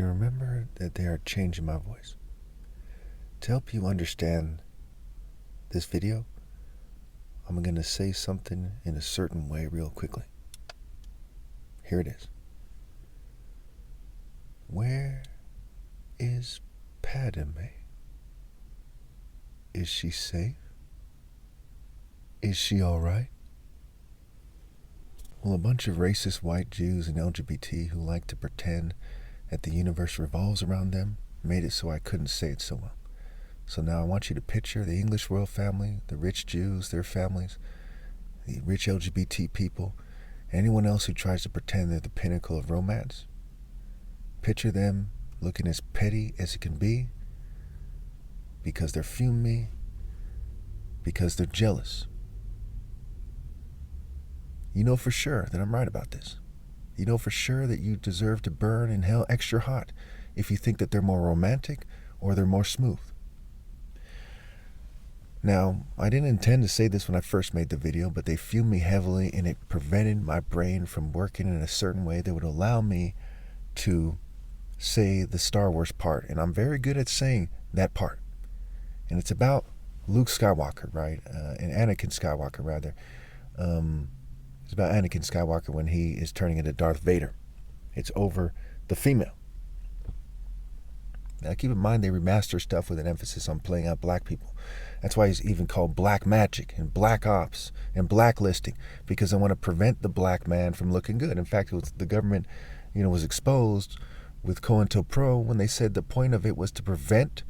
you remember that they are changing my voice. To help you understand this video, I'm going to say something in a certain way real quickly. Here it is. Where is Padme? Is she safe? Is she alright? Well, a bunch of racist white Jews and Lgbt who like to pretend that the universe revolves around them made it so I couldn't say it so well. So now I want you to picture the English royal family, the rich Jews, their families, the rich LGBT people, anyone else who tries to pretend they're the pinnacle of romance. Picture them looking as petty as it can be because they're fuming, because they're jealous. You know for sure that I'm right about this. You know for sure that you deserve to burn in hell extra hot if you think that they're more romantic or they're more smooth. Now, I didn't intend to say this when I first made the video, but they fumed me heavily and it prevented my brain from working in a certain way that would allow me to say the Star Wars part. And I'm very good at saying that part. And it's about Luke Skywalker, right? And Anakin Skywalker, rather. It's about Anakin Skywalker when he is turning into Darth Vader. It's over the female. Now, keep in mind they remaster stuff with an emphasis on playing out black people. That's why he's even called black magic and black ops and blacklisting, because they want to prevent the black man from looking good. In fact, it was the government, was exposed with COINTELPRO when they said the point of it was to prevent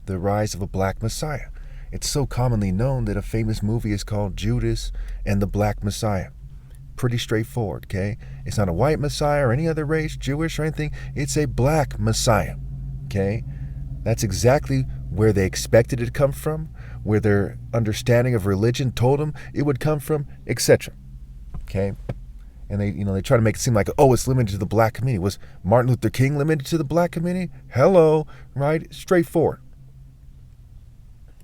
the rise of a black messiah. It's so commonly known that a famous movie is called Judas and the Black Messiah. Pretty straightforward, okay? It's not a white messiah or any other race, Jewish or anything. It's a black messiah, okay? That's exactly where they expected it to come from, where their understanding of religion told them it would come from, etc. Okay? And they try to make it seem like, oh, it's limited to the black community. Was Martin Luther King limited to the black community? Hello, right? Straightforward.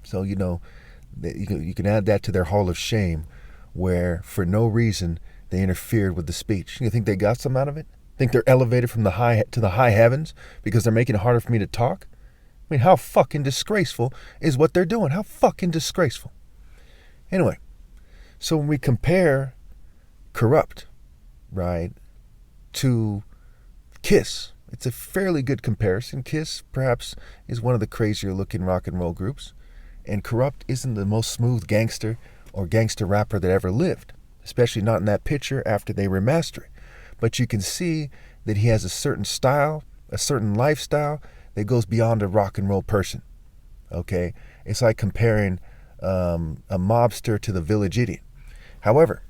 So, you can add that to their hall of shame, where for no reason they interfered with the speech. You think they got some out of it? Think they're elevated from the high to the high heavens because they're making it harder for me to talk? I mean, how fucking disgraceful is what they're doing? How fucking disgraceful. Anyway, so when we compare Corrupt, right, to Kiss, it's a fairly good comparison. Kiss perhaps is one of the crazier looking rock and roll groups, and Corrupt isn't the most smooth gangster or gangster rapper that ever lived, especially not in that picture after they remaster it. But you can see that he has a certain style, a certain lifestyle that goes beyond a rock and roll person. Okay? It's like comparing a mobster to the village idiot. However,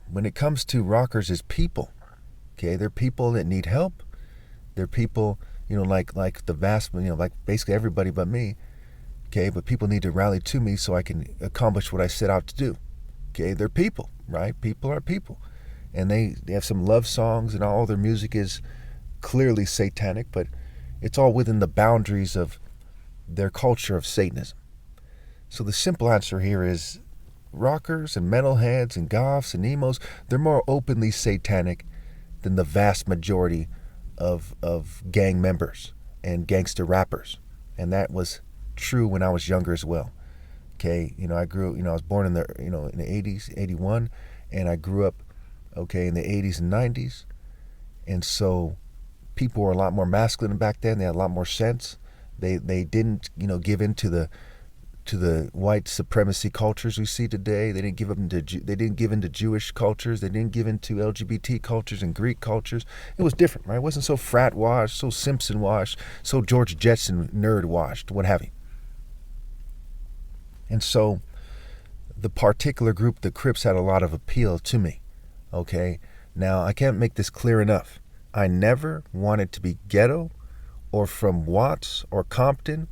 when it comes to rockers as people, okay, they're people that need help. They're people, like the vast, like basically everybody but me. Okay, but people need to rally to me so I can accomplish what I set out to do. Okay, they're people, right? People are people. And they have some love songs and all their music is clearly satanic, but it's all within the boundaries of their culture of Satanism. So the simple answer here is rockers and metalheads and goths and emos, they're more openly satanic than the vast majority of gang members and gangster rappers. And that was true when I was younger as well. Okay, I grew, I was born in the, in the 80s, 81, and I grew up, okay, in the 80s and 90s. And so people were a lot more masculine back then. They had a lot more sense. They didn't, give in to the white supremacy cultures we see today. They didn't give into Jewish cultures. They didn't give into LGBT cultures and Greek cultures. It was different, right? It wasn't so frat washed, so Simpson washed, so George Jetson nerd washed, what have you. And so the particular group, the Crips, had a lot of appeal to me. Okay? Now, I can't make this clear enough. I never wanted to be ghetto or from Watts or Compton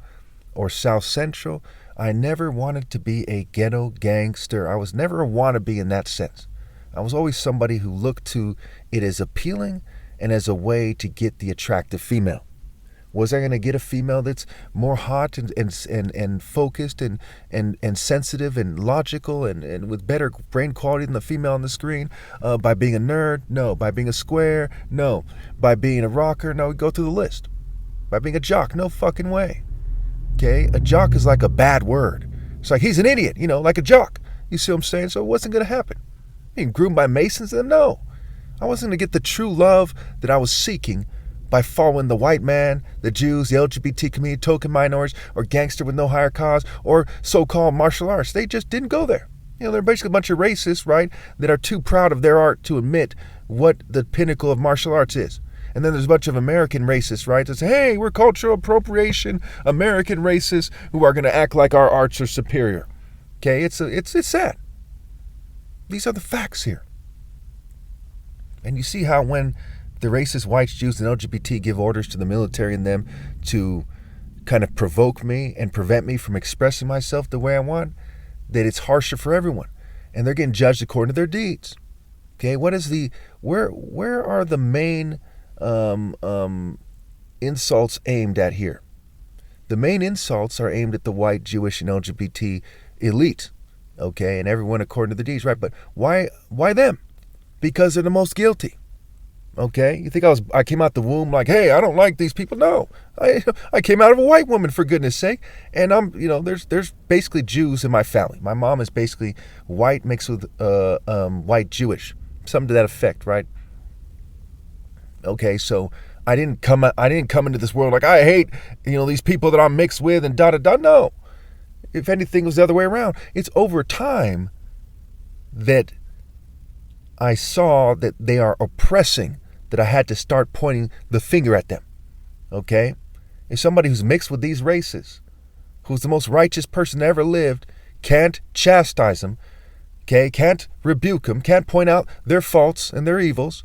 or South Central. I never wanted to be a ghetto gangster. I was never a wannabe in that sense. I was always somebody who looked to it as appealing and as a way to get the attractive female. Was I going to get a female that's more hot and focused and sensitive and logical and with better brain quality than the female on the screen? By being a nerd? No. By being a square? No. By being a rocker? No. We go through the list. By being a jock? No fucking way. Okay? A jock is like a bad word. It's like, he's an idiot, like a jock. You see what I'm saying? So it wasn't going to happen. Being groomed by Masons? Then no. I wasn't going to get the true love that I was seeking by following the white man, the Jews, the LGBT community, token minorities, or gangster with no higher cause, or so-called martial arts. They just didn't go there. They're basically a bunch of racists, right, that are too proud of their art to admit what the pinnacle of martial arts is. And then there's a bunch of American racists, right, that say, hey, we're cultural appropriation, American racists who are going to act like our arts are superior. Okay, it's sad. These are the facts here. And you see how when the racist whites, Jews, and LGBT give orders to the military and them to kind of provoke me and prevent me from expressing myself the way I want, that it's harsher for everyone. And they're getting judged according to their deeds. Okay, where are the main insults aimed at here? The main insults are aimed at the white, Jewish, and LGBT elite. Okay, and everyone according to the deeds, right? But why them? Because they're the most guilty. Okay, you think I came out the womb like, hey, I don't like these people? No, I came out of a white woman, for goodness sake. And there's basically Jews in my family. My mom is basically white mixed with white Jewish, something to that effect, right? Okay, so I didn't come into this world like I hate these people that I'm mixed with and da. No, if anything, it was the other way around. It's over time that I saw that they are oppressing, that I had to start pointing the finger at them. Okay? If somebody who's mixed with these races, who's the most righteous person that ever lived, can't chastise them, okay, can't rebuke them, can't point out their faults and their evils,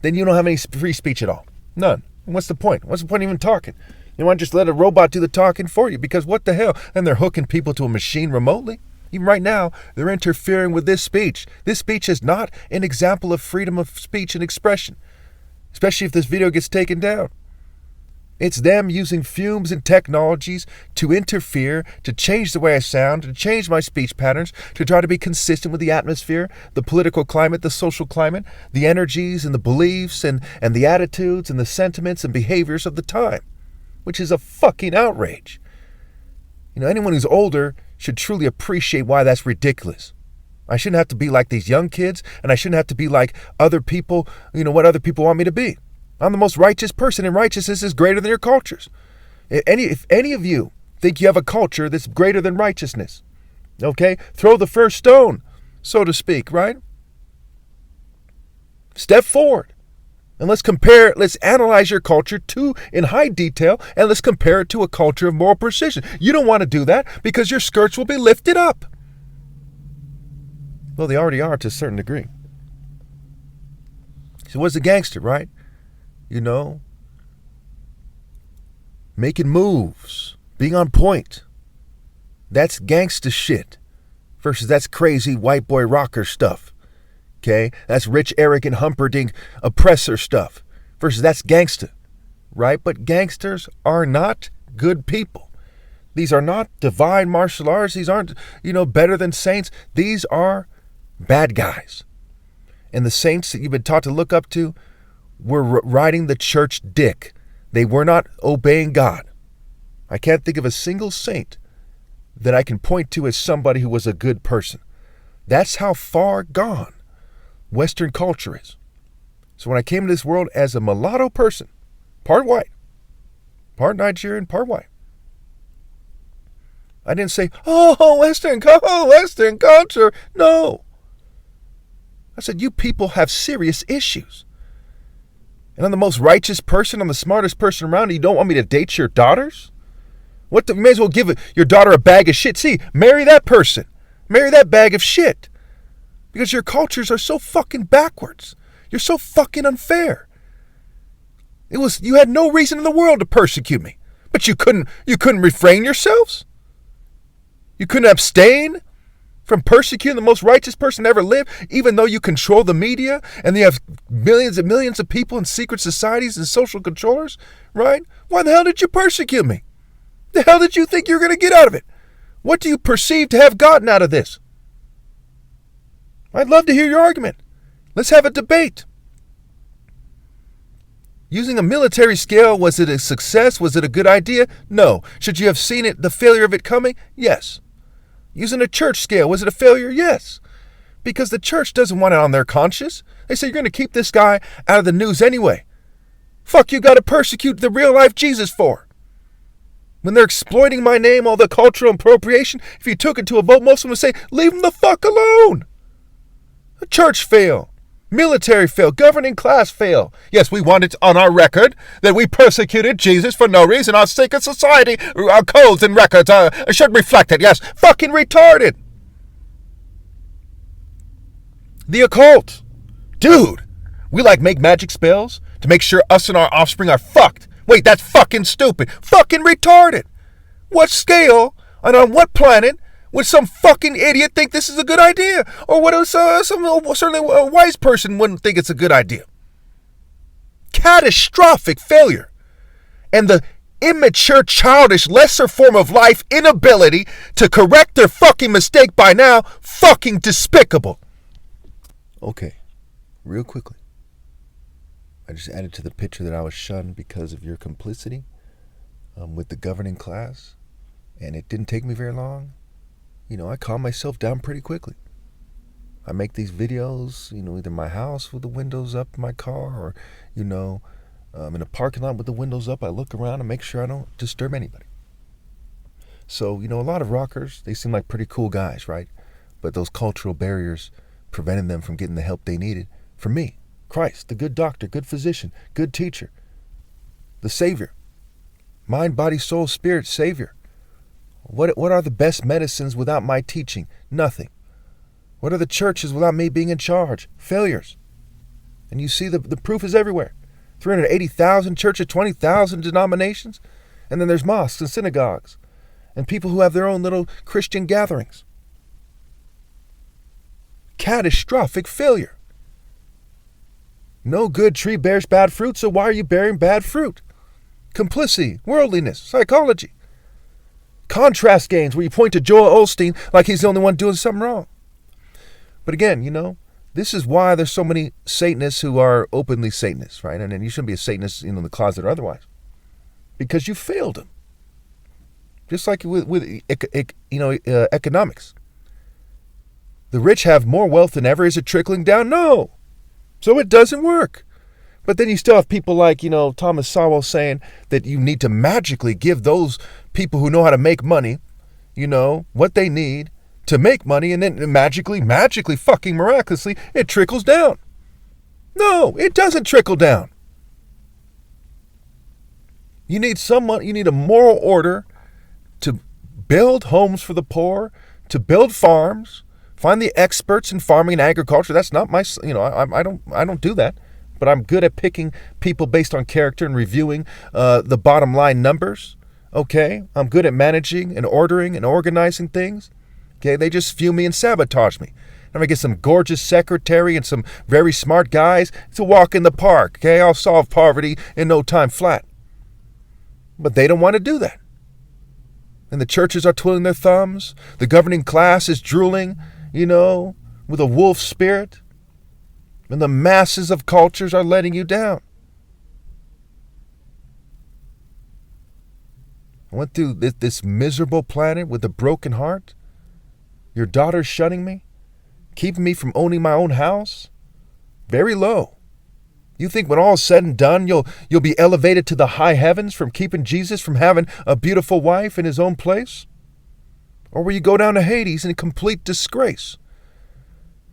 then you don't have any free speech at all. None. What's the point? What's the point of even talking? You want to just let a robot do the talking for you? Because what the hell? And they're hooking people to a machine remotely. Even right now, they're interfering with this speech. This speech is not an example of freedom of speech and expression, especially if this video gets taken down. It's them using fumes and technologies to interfere, to change the way I sound, to change my speech patterns, to try to be consistent with the atmosphere, the political climate, the social climate, the energies and the beliefs and the attitudes and the sentiments and behaviors of the time, which is a fucking outrage. Anyone who's older should truly appreciate why that's ridiculous. I shouldn't have to be like these young kids, and I shouldn't have to be like other people, what other people want me to be. I'm the most righteous person, and righteousness is greater than your cultures. If any of you think you have a culture that's greater than righteousness, okay, throw the first stone, so to speak, right? Step forward. And let's analyze your culture in high detail, and let's compare it to a culture of moral precision. You don't want to do that because your skirts will be lifted up. Well, they already are to a certain degree. So what's a gangster, right? Making moves, being on point. That's gangster shit versus that's crazy white boy rocker stuff. Okay, that's rich, arrogant, humperdinck, oppressor stuff. Versus that's gangster, right? But gangsters are not good people. These are not divine martial arts. These aren't, better than saints. These are bad guys. And the saints that you've been taught to look up to were riding the church dick. They were not obeying God. I can't think of a single saint that I can point to as somebody who was a good person. That's how far gone Western culture is. So when I came to this world as a mulatto person, part white, part Nigerian, part white, I didn't say, Western culture. No. I said, you people have serious issues. And I'm the most righteous person, I'm the smartest person around, and you don't want me to date your daughters? You may as well give your daughter a bag of shit. See, marry that person. Marry that bag of shit. Because your cultures are so fucking backwards. You're so fucking unfair. You had no reason in the world to persecute me. But you couldn't refrain yourselves? You couldn't abstain? From persecuting the most righteous person ever lived, even though you control the media and you have millions and millions of people in secret societies and social controllers, right? Why the hell did you persecute me? The hell did you think you were going to get out of it? What do you perceive to have gotten out of this? I'd love to hear your argument. Let's have a debate. Using a military scale, was it a success? Was it a good idea? No. Should you have seen it, the failure of it coming? Yes. Using a church scale, was it a failure? Yes. Because the church doesn't want it on their conscience. They say, you're going to keep this guy out of the news anyway. Fuck you got to persecute the real life Jesus for? When they're exploiting my name, all the cultural appropriation, if you took it to a vote, most of them would say, leave him the fuck alone. A church fail. Military fail. Governing class fail. Yes, we want it on our record that we persecuted Jesus for no reason. Our secret society, our codes and records should reflect it. Yes, fucking retarded. The occult. Dude, we make magic spells to make sure us and our offspring are fucked. Wait, that's fucking stupid. Fucking retarded. What scale and on what planet would some fucking idiot think this is a good idea? Or what else, certainly a wise person wouldn't think it's a good idea? Catastrophic failure. And the immature, childish, lesser form of life inability to correct their fucking mistake by now, fucking despicable. Okay, real quickly. I just added to the picture that I was shunned because of your complicity with the governing class. And it didn't take me very long. I calm myself down pretty quickly. I make these videos, either in my house with the windows up in my car or, in a parking lot with the windows up. I look around and make sure I don't disturb anybody. So, a lot of rockers, they seem like pretty cool guys, right? But those cultural barriers prevented them from getting the help they needed. For me, Christ, the good doctor, good physician, good teacher, the Savior, mind, body, soul, spirit, Savior. What are the best medicines without my teaching? Nothing. What are the churches without me being in charge? Failures. And you see the proof is everywhere. 380,000 churches, 20,000 denominations. And then there's mosques and synagogues. And people who have their own little Christian gatherings. Catastrophic failure. No good tree bears bad fruit, so why are you bearing bad fruit? Complicity, worldliness, psychology. Contrast games where you point to Joel Osteen like he's the only one doing something wrong. But again, this is why there's so many Satanists who are openly Satanists, right? And you shouldn't be a Satanist in the closet or otherwise. Because you failed them. Just like with economics. The rich have more wealth than ever. Is it trickling down? No. So it doesn't work. But then you still have people like, Thomas Sowell saying that you need to magically give those people who know how to make money, what they need to make money, and then magically, fucking miraculously, it trickles down. No, it doesn't trickle down. You need a moral order to build homes for the poor, to build farms, find the experts in farming and agriculture. That's not my, I don't do that. But I'm good at picking people based on character and reviewing the bottom line numbers. Okay? I'm good at managing and ordering and organizing things. Okay? They just view me and sabotage me. I'm going to get some gorgeous secretary and some very smart guys to walk in the park. Okay? I'll solve poverty in no time flat. But they don't want to do that. And the churches are twiddling their thumbs. The governing class is drooling, with a wolf spirit. And the masses of cultures are letting you down. I went through this miserable planet with a broken heart. Your daughter's shunning me, keeping me from owning my own house. Very low. You think when all is said and done, you'll be elevated to the high heavens from keeping Jesus from having a beautiful wife in his own place? Or will you go down to Hades in complete disgrace?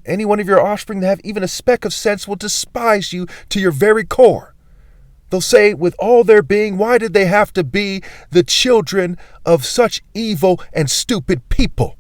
Any one of your offspring that have even a speck of sense will despise you to your very core. They'll say with all their being, why did they have to be the children of such evil and stupid people?